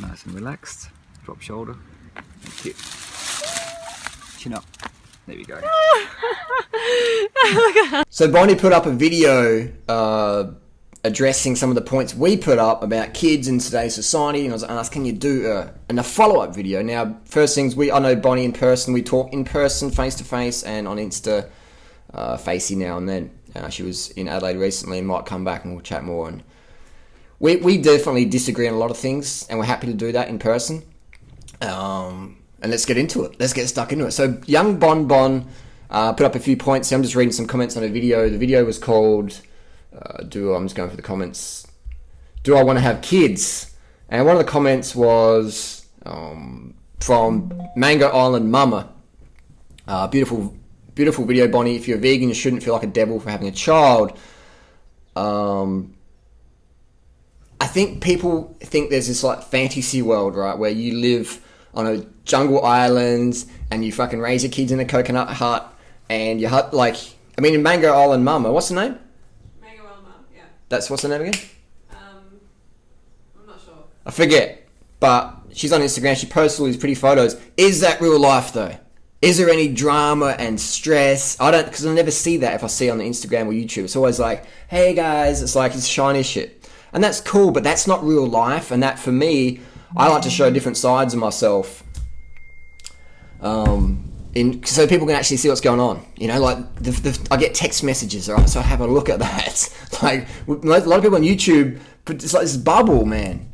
Nice and relaxed. Drop shoulder. Tip. Chin up. There we go. So Bonnie put up a video addressing some of the points we put up about kids in today's society, and I was asked, can you do a follow-up video? Now, first things, I know Bonnie in person. We talk in person, face-to-face, and on Insta, facey now and then. She was in Adelaide recently and might come back and we'll chat more. And we definitely disagree on a lot of things, and we're happy to do that in person. And let's get into it. Let's get stuck into it. So young Bon put up a few points. I'm just reading some comments on a video. The video was called, I'm just going for the comments. Do I want to have kids? And one of the comments was from Mango Island Mama. Beautiful video, Bonnie. If you're vegan, you shouldn't feel like a devil for having a child. I think people think there's this like fantasy world, right, where you live on a jungle island and you fucking raise your kids in a coconut hut, and your hut, in Mango Island Mama, what's the name? Mango Island Mama, yeah. What's the name again? I'm not sure. I forget, but she's on Instagram, she posts all these pretty photos. Is that real life though? Is there any drama and stress? Because I never see that if I see it on the Instagram or YouTube. It's always like, hey guys, it's shiny shit. And that's cool, but that's not real life, and that for me, I like to show different sides of myself, so people can actually see what's going on. You know, I get text messages, all right, so I have a look at that. Like, a lot of people on YouTube, it's like this bubble, man.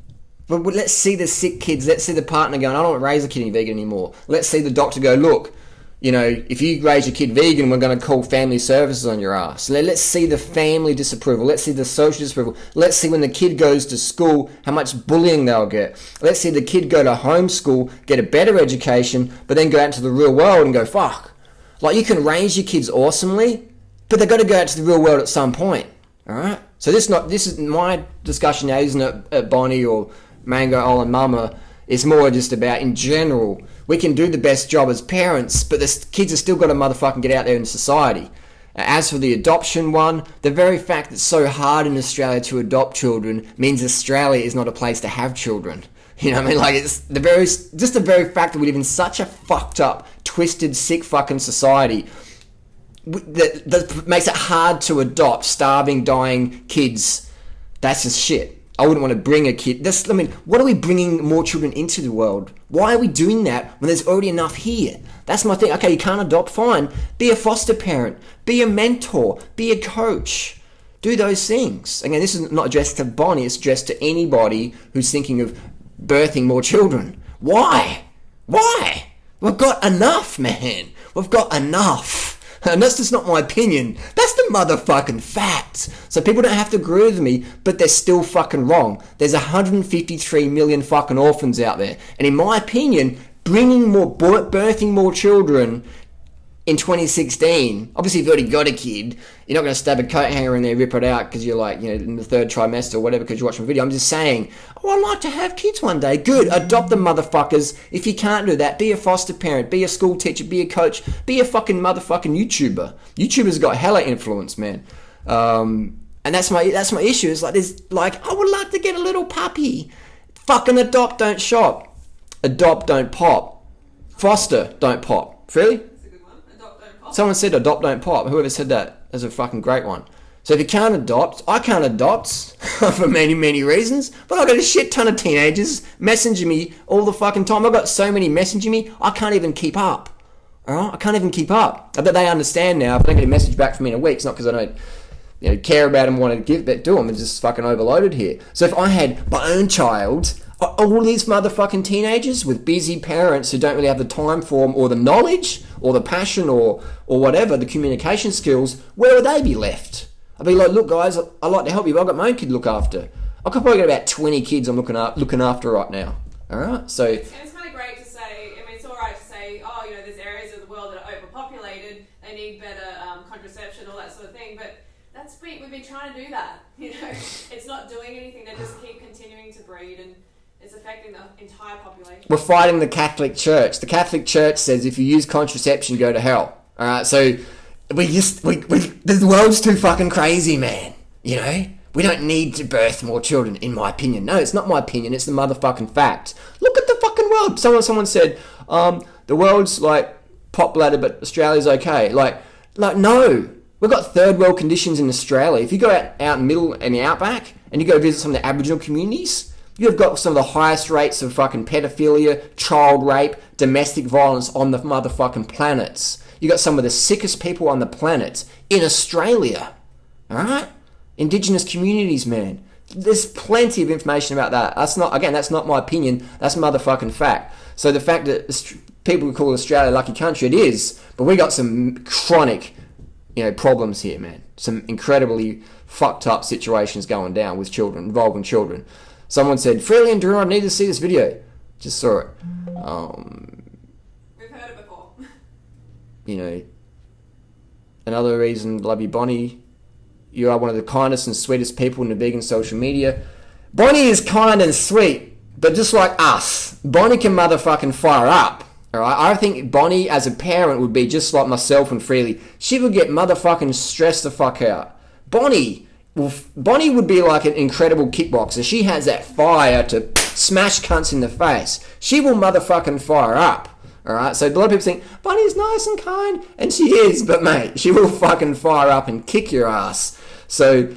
But let's see the sick kids. Let's see the partner going, I don't want to raise a kid vegan anymore. Let's see the doctor go, look, you know, if you raise your kid vegan, we're going to call family services on your ass. Let's see the family disapproval. Let's see the social disapproval. Let's see when the kid goes to school, how much bullying they'll get. Let's see the kid go to homeschool, get a better education, but then go out into the real world and go, fuck. Like, you can raise your kids awesomely, but they've got to go out to the real world at some point. All right? So this is my discussion now, isn't it, at Bonnie or Mango Island Mama. It's more just about, in general, we can do the best job as parents, but the kids have still got to motherfucking get out there in society. As for the adoption one, the very fact that it's so hard in Australia to adopt children means Australia is not a place to have children. You know what I mean? Like, it's the very fact that we live in such a fucked up, twisted, sick fucking society that makes it hard to adopt starving, dying kids. That's just shit. I wouldn't want to bring a kid. What are we bringing more children into the world? Why are we doing that when there's already enough here? That's my thing. Okay, you can't adopt, fine. Be a foster parent. Be a mentor. Be a coach. Do those things. Again, this is not addressed to Bonnie. It's addressed to anybody who's thinking of birthing more children. Why? We've got enough, man. We've got enough. And that's just not my opinion. That's the motherfucking fact. So people don't have to agree with me, but they're still fucking wrong. There's 153 million fucking orphans out there. And in my opinion, birthing more children in 2016, obviously if you've already got a kid, you're not going to stab a coat hanger in there, rip it out because you're like, you know, in the third trimester or whatever because you're watching a video. I'm just saying, I'd like to have kids one day. Good, adopt them, motherfuckers. If you can't do that, be a foster parent, be a school teacher, be a coach, be a fucking motherfucking YouTuber. YouTubers got hella influence, man. And that's my issue. It's like, I would like to get a little puppy. Fucking adopt, don't shop. Adopt, don't pop. Foster, don't pop. Really? Someone said adopt, don't pop. Whoever said that is a fucking great one. So if you can't adopt, I can't adopt for many, many reasons, but I've got a shit ton of teenagers messaging me all the fucking time. I've got so many messaging me, I can't even keep up. Alright? I can't even keep up. I bet they understand now. If I don't get a message back from me in a week, it's not because I don't care about them, want to give that to them. It's just fucking overloaded here. So if I had my own child, all these motherfucking teenagers with busy parents who don't really have the time for them or the knowledge or the passion or whatever, the communication skills, where would they be left? I'd be like, look guys, I'd like to help you, but I've got my own kid to look after. I could probably get about 20 kids I'm looking after right now. Alright, so... And it's kind of great to say, it's alright to say, there's areas of the world that are overpopulated, they need better contraception, all that sort of thing, but we've been trying to do that, It's not doing anything, they just keep continuing to breed and it's affecting the entire population. We're fighting the Catholic Church. The Catholic Church says if you use contraception, you go to hell. Alright, so the world's too fucking crazy, man. We don't need to birth more children, in my opinion. No, it's not my opinion. It's the motherfucking fact. Look at the fucking world. Someone said, the world's like populated, but Australia's okay. Like no. We've got third world conditions in Australia. If you go out in the middle and the outback and you go visit some of the Aboriginal communities, you've got some of the highest rates of fucking pedophilia, child rape, domestic violence on the motherfucking planets. You got some of the sickest people on the planet in Australia. Alright? Indigenous communities, man. There's plenty of information about that. That's not my opinion. That's motherfucking fact. So the fact that people call Australia a lucky country, it is. But we got some chronic, problems here, man. Some incredibly fucked up situations going down with children, involving children. Someone said, Freely and Drew, I need to see this video. Just saw it. We've heard it before. Another reason, love you, Bonnie. You are one of the kindest and sweetest people in the vegan social media. Bonnie is kind and sweet, but just like us, Bonnie can motherfucking fire up. Alright, I think Bonnie as a parent would be just like myself and Freely. She would get motherfucking stressed the fuck out. Bonnie would be like an incredible kickboxer. She has that fire to smash cunts in the face. She will motherfucking fire up. Alright, so a lot of people think, Bonnie's nice and kind, and she is, but mate, she will fucking fire up and kick your ass. So,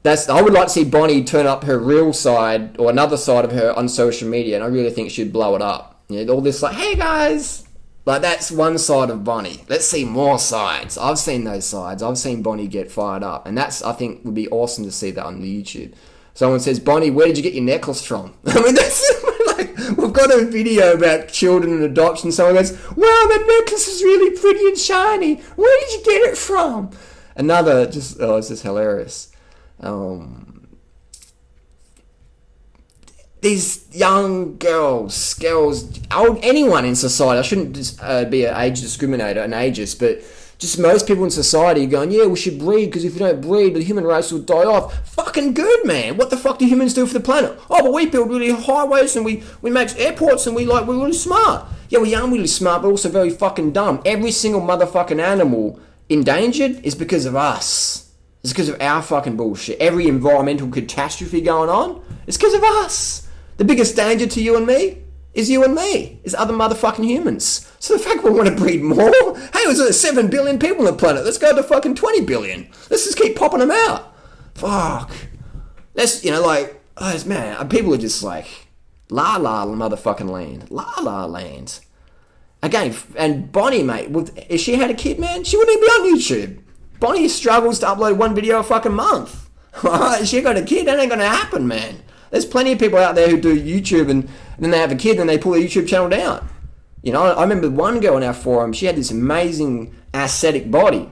I would like to see Bonnie turn up her real side, or another side of her on social media, and I really think she'd blow it up. All this like, hey guys, like that's one side of Bonnie. Let's see more sides. I've seen those sides. I've seen Bonnie get fired up, and I think would be awesome to see that on the YouTube. Someone says, Bonnie, where did you get your necklace from? I mean, that's like, we've got a video about children and adoption. Someone goes, wow, that necklace is really pretty and shiny. Where did you get it from? Another, it's just hilarious. These young girls, anyone in society, I shouldn't just be an age discriminator, an ageist, but just most people in society going, yeah, we should breed, because if you don't breed, the human race will die off. Fucking good, man. What the fuck do humans do for the planet? Oh, but we build really highways, and we make airports, and we're really smart. Yeah, we're young, really smart, but also very fucking dumb. Every single motherfucking animal endangered is because of us. It's because of our fucking bullshit. Every environmental catastrophe going on is because of us. The biggest danger to you and me is you and me. Is other motherfucking humans. So the fact we want to breed more? Hey, there's 7 billion people on the planet. Let's go to fucking 20 billion. Let's just keep popping them out. Fuck. That's, man, people are just like, la la motherfucking land. La la land. Again, and Bonnie, mate, if she had a kid, man, she wouldn't even be on YouTube. Bonnie struggles to upload one video a fucking month. If she got a kid, that ain't gonna happen, man. There's plenty of people out there who do YouTube and then they have a kid and they pull their YouTube channel down. I remember one girl in our forum, she had this amazing aesthetic body.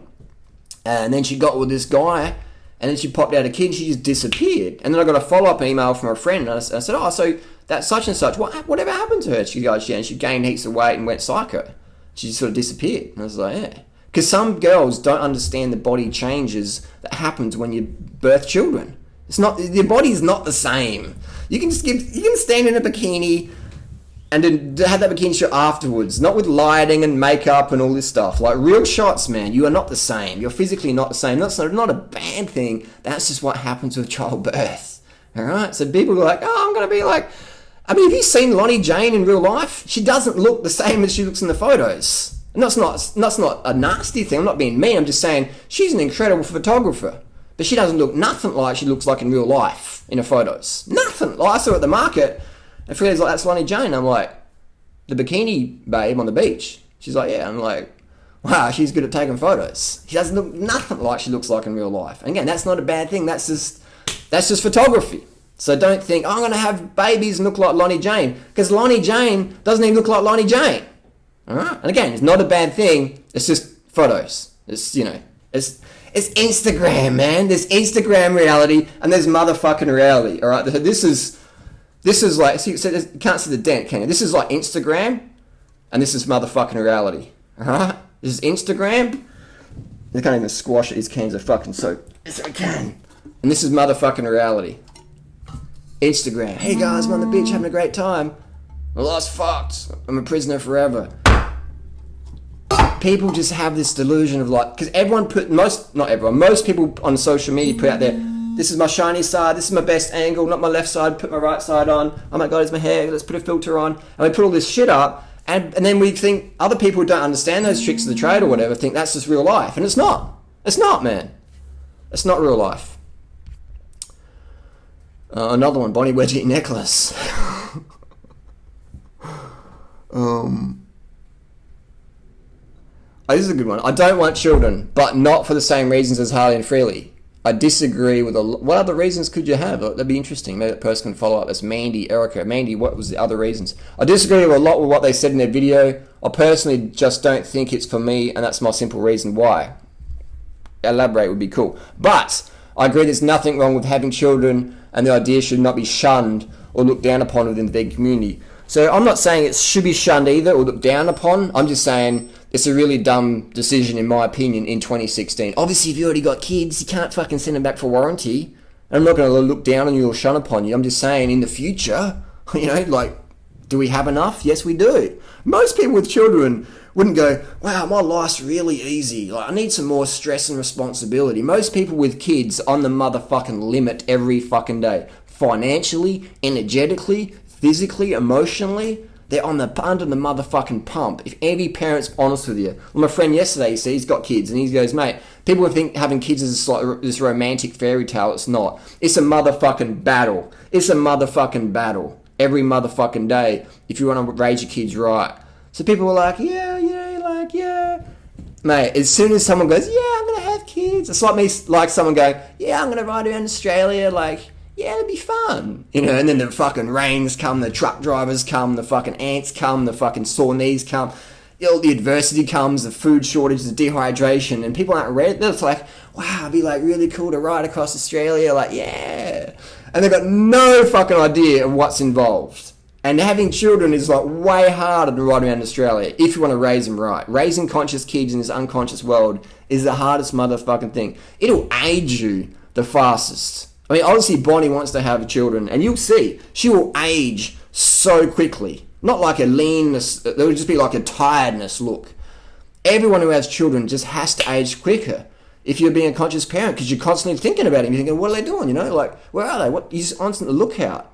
And then she got with this guy and then she popped out a kid and she just disappeared. And then I got a follow-up email from a friend and I said, oh, so that such and such, whatever happened to her? She goes, yeah, and she gained heaps of weight and went psycho. She just sort of disappeared. And I was like, yeah. Because some girls don't understand the body changes that happens when you birth children. It's not, your body's not the same. You can stand in a bikini and then have that bikini shot afterwards, not with lighting and makeup and all this stuff. Like real shots, man, you are not the same. You're physically not the same. That's not a bad thing. That's just what happens with childbirth. All right. So people are like, oh, I'm gonna be like. I mean, have you seen Lonnie Jane in real life? She doesn't look the same as she looks in the photos. And that's not a nasty thing. I'm not being mean. I'm just saying she's an incredible photographer. But she doesn't look nothing like she looks like in real life in her photos. Nothing. Like I saw her at the market, and Freya's like, that's Lonnie Jane. I'm like, the bikini babe on the beach. She's like, yeah. I'm like, wow, she's good at taking photos. She doesn't look nothing like she looks like in real life. And again, that's not a bad thing. That's just photography. So don't think, oh, I'm going to have babies and look like Lonnie Jane. Because Lonnie Jane doesn't even look like Lonnie Jane. All right? And again, it's not a bad thing. It's just photos. It's Instagram, man. There's Instagram reality and there's motherfucking reality. All right. So this is like, you can't see the dent, can you? This is like Instagram, and this is motherfucking reality. All right. This is Instagram. They can't even squash it. These cans are fucking soap. Yes, I can. And this is motherfucking reality. Instagram. Hey guys, I'm on the beach having a great time. My life's fucked. I'm a prisoner forever. People just have this delusion of like, because most people on social media put out there, This is my shiny side. This is my best angle, not my left side. Put my right side on. Oh my God, it's my hair. Let's put a filter on. And we put all this shit up. And then we think other people who don't understand those tricks of the trade or whatever think that's just real life. And it's not. It's not, man. It's not real life. Another one, Bonnie Wedgie necklace. Oh, this is a good one. I don't want children, but not for the same reasons as Harley and Freely. I disagree with what other reasons could you have? That'd be interesting. Maybe that person can follow up. That's Mandy, Erica. Mandy, what was the other reasons? I disagree with a lot with what they said in their video. I personally just don't think it's for me, and that's my simple reason why. Elaborate would be cool. But I agree there's nothing wrong with having children, and the idea should not be shunned or looked down upon within the vegan community. So I'm not saying it should be shunned either or looked down upon. I'm just saying it's a really dumb decision, in my opinion, in 2016. Obviously, if you already got kids, you can't fucking send them back for warranty. And I'm not going to look down on you or shun upon you. I'm just saying, in the future, do we have enough? Yes, we do. Most people with children wouldn't go, wow, my life's really easy. I need some more stress and responsibility. Most people with kids on the motherfucking limit every fucking day. Financially, energetically, physically, emotionally, they're under the motherfucking pump. If every parent's honest with you. Well, my friend yesterday, you see, he's got kids, and he goes, mate, people would think having kids is like this romantic fairy tale. It's not. It's a motherfucking battle. It's a motherfucking battle. Every motherfucking day, if you want to raise your kids right. So people were like, yeah. Mate, as soon as someone goes, yeah, I'm going to have kids, it's like me, like someone going, yeah, I'm going to ride around Australia, yeah, it'd be fun. And then the fucking rains come, the truck drivers come, the fucking ants come, the fucking sore knees come, all the adversity comes, the food shortage, the dehydration, and people aren't ready. They're just like, wow, it'd be really cool to ride across Australia, yeah. And they've got no fucking idea of what's involved. And having children is way harder to ride around Australia if you want to raise them right. Raising conscious kids in this unconscious world is the hardest motherfucking thing. It'll age you the fastest. I mean, obviously Bonnie wants to have children, and you'll see, she will age so quickly. Not like a leanness, there would just be like a tiredness look. Everyone who has children just has to age quicker if you're being a conscious parent, because you're constantly thinking about it. You're thinking, what are they doing? Where are they? You're just on the lookout.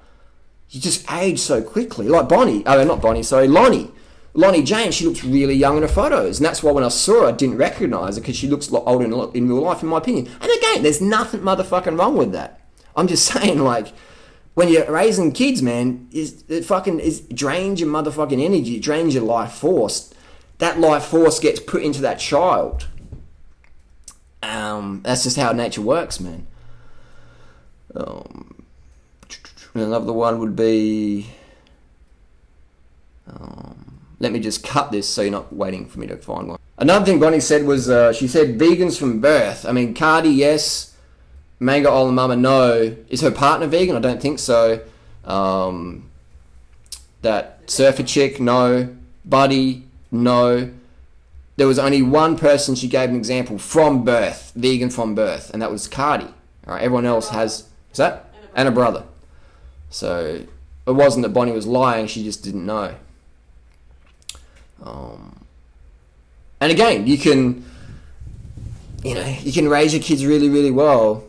You just age so quickly. Like Lonnie Jane, she looks really young in her photos. And that's why when I saw her, I didn't recognise her, because she looks older in real life, in my opinion. And again, there's nothing motherfucking wrong with that. I'm just saying, when you're raising kids, man, it drains your motherfucking energy. It drains your life force. That life force gets put into that child. That's just how nature works, man. Another one would be... let me just cut this so you're not waiting for me to find one. Another thing Bonnie said was, she said vegans from birth. I mean, Cardi, yes. Manga Ola Mama, no. Is her partner vegan? I don't think so. That surfer chick, no. Buddy, no. There was only one person she gave an example from birth, vegan from birth, and that was Cardi. All right, everyone else has... What's that? And a brother. So it wasn't that Bonnie was lying, she just didn't know. And again, you can raise your kids really, really well.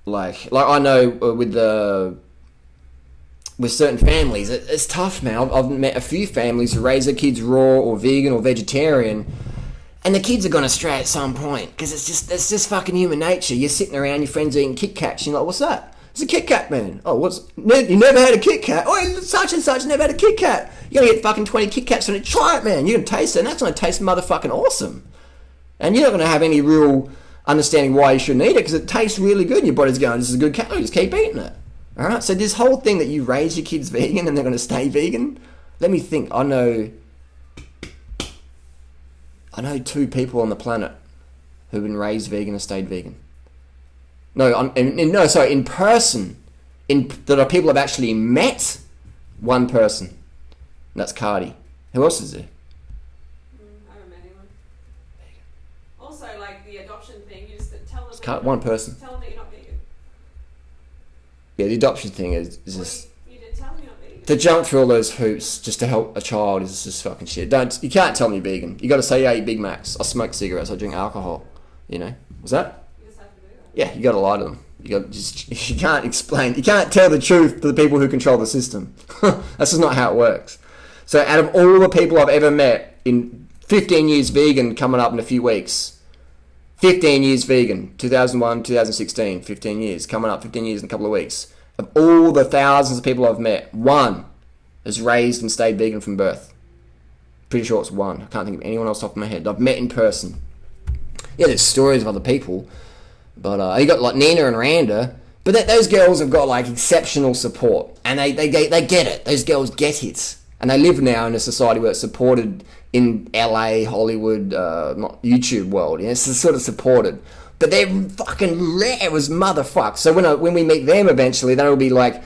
Like I know with certain families, it's tough, man. I've met a few families who raise their kids raw or vegan or vegetarian, and the kids are gonna stray at some point, because it's just fucking human nature. You're sitting around, your friends are eating Kit Kats, and you're like, what's that? It's a Kit Kat, man. Oh, you never had a Kit Kat? Oh, such and such never had a Kit Kat. You're going to get fucking 20 Kit Kats and try it, man. You're going to taste it, and that's going to taste motherfucking awesome. And you're not going to have any real understanding why you shouldn't eat it, because it tastes really good, and your body's going, this is a good calorie, just keep eating it. All right? So this whole thing that you raise your kids vegan and they're going to stay vegan, let me think. I know 2 people on the planet who've been raised vegan and stayed vegan. In person. That are people I've actually met. One person. And that's Cardi. Who else is there? I haven't met anyone. Also, the adoption thing, you just tell them... one person. Tell them that you're not vegan. Yeah, the adoption thing is just... You did tell them you're not vegan. To jump through all those hoops just to help a child is just fucking shit. You can't tell me vegan. You got to say, yeah, I eat Big Macs. I smoke cigarettes. I drink alcohol. Was that? You just have to do that. Yeah, you got to lie to them. You can't explain. You can't tell the truth to the people who control the system. That's just not how it works. So out of all the people I've ever met in 15 years vegan coming up in a few weeks, 15 years vegan, 2001, 2016, 15 years, coming up 15 years in a couple of weeks. Of all the thousands of people I've met, one has raised and stayed vegan from birth. Pretty sure it's one. I can't think of anyone else off my head. I've met in person. Yeah, there's stories of other people. But you got like Nina and Randa. But those girls have got like exceptional support. And they get it. Those girls get it. And they live now in a society where it's supported in LA, Hollywood, not YouTube world. You know, it's sort of supported. But they're fucking rare as motherfuck. So when we meet them eventually, that'll be like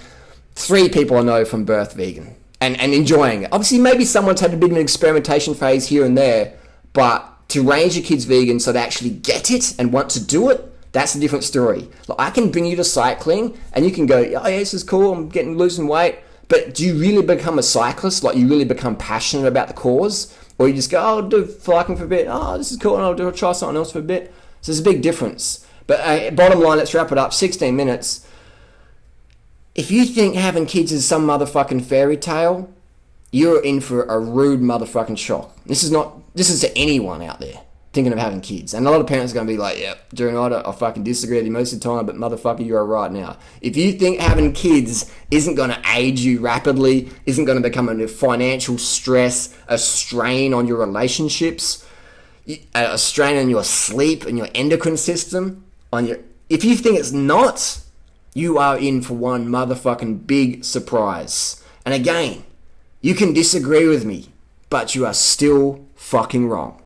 3 people I know from birth vegan. And enjoying it. Obviously, maybe someone's had a bit of an experimentation phase here and there. But to raise your kids vegan so they actually get it and want to do it, that's a different story. Like, I can bring you to cycling and you can go, oh yeah, this is cool, I'm losing weight. But do you really become a cyclist? Like, you really become passionate about the cause? Or you just go, oh, I'll do cycling for a bit. Oh, this is cool, and I'll try something else for a bit. So there's a big difference. But bottom line, let's wrap it up. 16 minutes. If you think having kids is some motherfucking fairy tale, you're in for a rude motherfucking shock. This is to anyone out there thinking of having kids. And a lot of parents are going to be like, yeah, durianrider, I fucking disagree with you most of the time, but motherfucker, you are right now. If you think having kids isn't going to age you rapidly, isn't going to become a financial stress, a strain on your relationships, a strain on your sleep and your endocrine system, if you think it's not, you are in for one motherfucking big surprise. And again, you can disagree with me, but you are still fucking wrong.